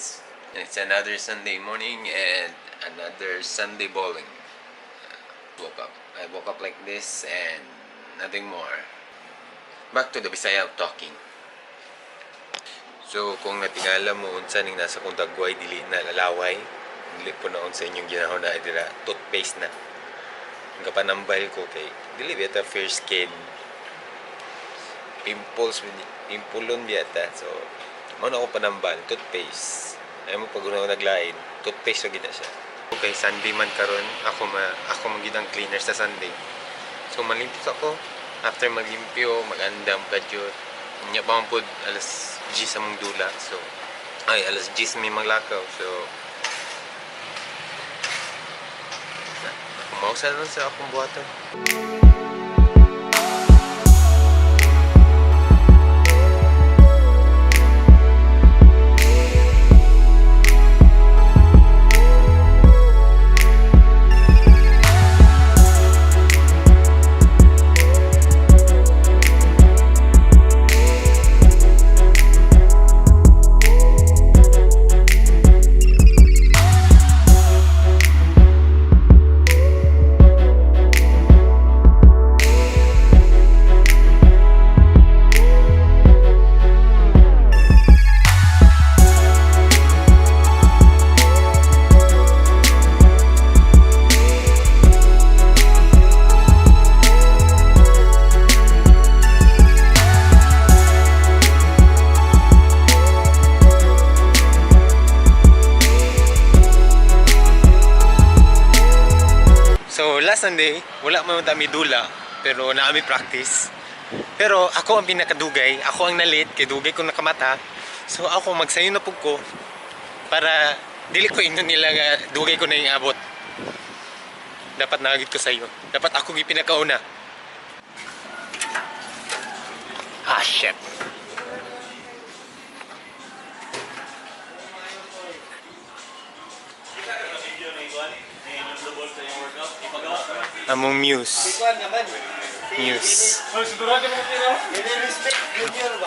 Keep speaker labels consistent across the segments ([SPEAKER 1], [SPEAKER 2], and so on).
[SPEAKER 1] guys. It's another Sunday morning and another Sunday bowling. I woke up like this and nothing more. Back to the Bisaya talking. So kung natingala mo unsa ning nasa kong dagway dili na lalaway, dili po naon sa inyong ginahon na dira toothpaste na. Ang kapanambal ko kay dili beta fair skin. Pimpulon biyata. So mao na ako panambal toothpaste. Ay mo pag unaw naglain, toothpaste ra gid siya. Okay, Sunday man karon, ako magid ang cleaner sa Sunday. So malimpyo ako, after maglimpyo, magandam kadyo. Nya pa man pud alas 10 sa mong dula. So alas 10 may maglakaw. So ako mausa na sa akong buhaton. So last Sunday, wala man kami dula, pero naami practice. Pero ako ang pinakadugay, ako ang nalit, kay dugay ko nakamata. So ako magsayo na pug ko para dili ko inyo nila nga dugay ko na yung abot. Dapat nagagit ko sayo. Dapat ako gi pinakauna. Ah shit. Among Muse.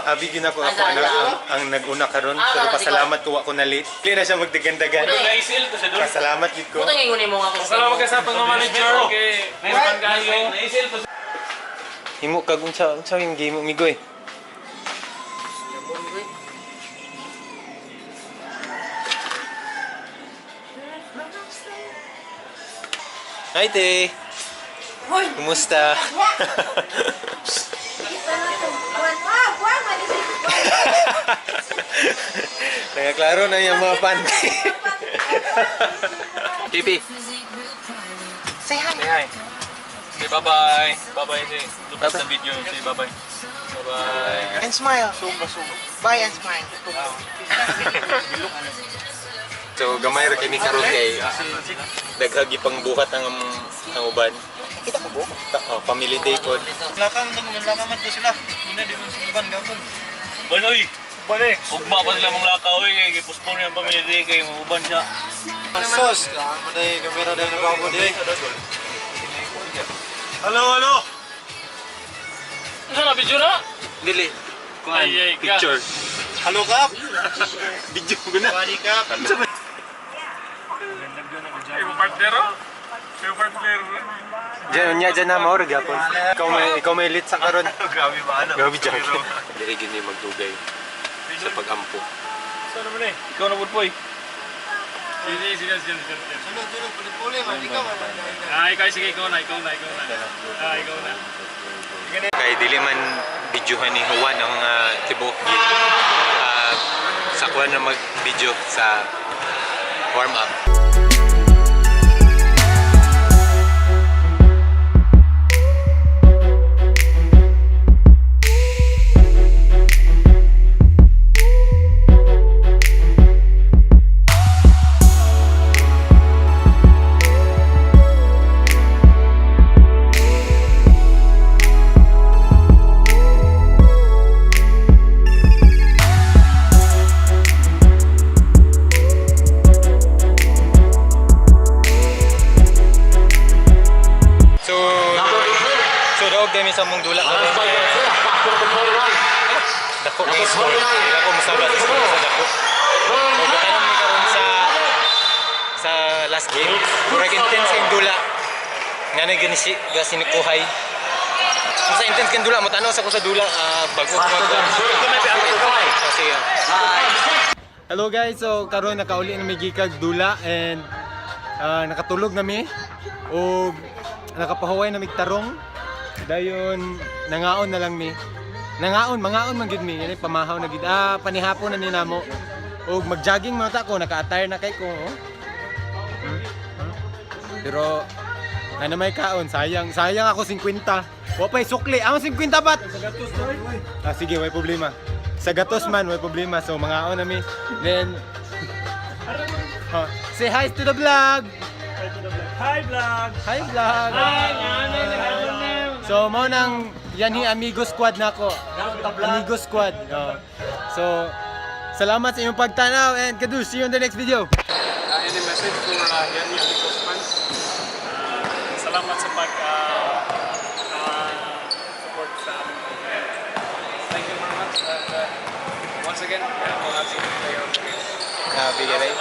[SPEAKER 1] Abi gina ko ako ang nag-una karon, pero pasalamat ko ako na late. Dili na siya magdagandagan. Pasalamat gid ko.
[SPEAKER 2] Salamat ka sa pang-manager kay Naispan kayo.
[SPEAKER 1] Himo kag unsa yung game mo migoy? Hi, te. Hoy. Kumusta? Nagklaro na yung mga panty. Pipi.
[SPEAKER 3] Say hi.
[SPEAKER 2] Say hi. Say bye-bye. Bye-bye, say. Look at the video. Say bye-bye. Bye-bye.
[SPEAKER 3] And smile. Bye and smile.
[SPEAKER 1] So gamay ra kini karon kay daghagi pang buhat ang uban.
[SPEAKER 3] Kita ko po.
[SPEAKER 1] Family day pod.
[SPEAKER 2] Lakang man to sila. Muna di man suban gapon. Banoy. Balik. Ugma pa sila mong lakaw kay postpone ang family day kay uban siya.
[SPEAKER 3] Sos, manay kamera dahil nababo di.
[SPEAKER 2] Halo. Ano na video na?
[SPEAKER 1] Dili. Kuan picture.
[SPEAKER 3] Halo kap.
[SPEAKER 1] Video ko na.
[SPEAKER 3] Wadi kap.
[SPEAKER 1] Diyan na maor gapon. Ikaw may lit sa karon.
[SPEAKER 2] Grabe ba ano?
[SPEAKER 1] Grabe jud. Dili gini magdugay sa pagampo.
[SPEAKER 2] Saan naman eh? Ikaw na budpoy. Sige.
[SPEAKER 3] Sunod, puli-puli, wadi ka.
[SPEAKER 2] Ikaw, sige, ikaw na. Ikaw na.
[SPEAKER 1] Kay dili man videohan ni Juan ang tibuok gid. Sa kuan na mag-video sa warm up. kami sa mong dula ko. Dako kay score. Dako masabot sa dako. sa last game. Murag intense kayong dula. Nga na ganisi sinikuhay. Kung sa intense kayong dula, matanaw sa ko sa dula. Bago ko sige. Hello guys, so karon nakauli na may gikag dula and nakatulog na mi. O nakapahuway na migtarong. Dayon nangaon na lang mi. Mangaon man gid mi. Yan pamahaw na gid. Panihapon na ni namo. Og mag-jogging man ta ko, naka-attire na kay ko. Pero ano may kaon, sayang ako 50. Wa pay sukli. Amo 50 bat. Sige, may problema. Sa gatos man, may problema. So mangaon na mi. Then say hi to the vlog.
[SPEAKER 2] Hi vlog!
[SPEAKER 1] Hi vlog. So mo nang yan hi Amigo Squad nako. Amigo Squad. So salamat sa inyong pagtanaw and kadu, see you in the next video.
[SPEAKER 4] Any message for yan yung Amigos fans? Salamat sa support sa amin. Thank you very much. And once again, we'll have to play our game.
[SPEAKER 1] Bigyan ay.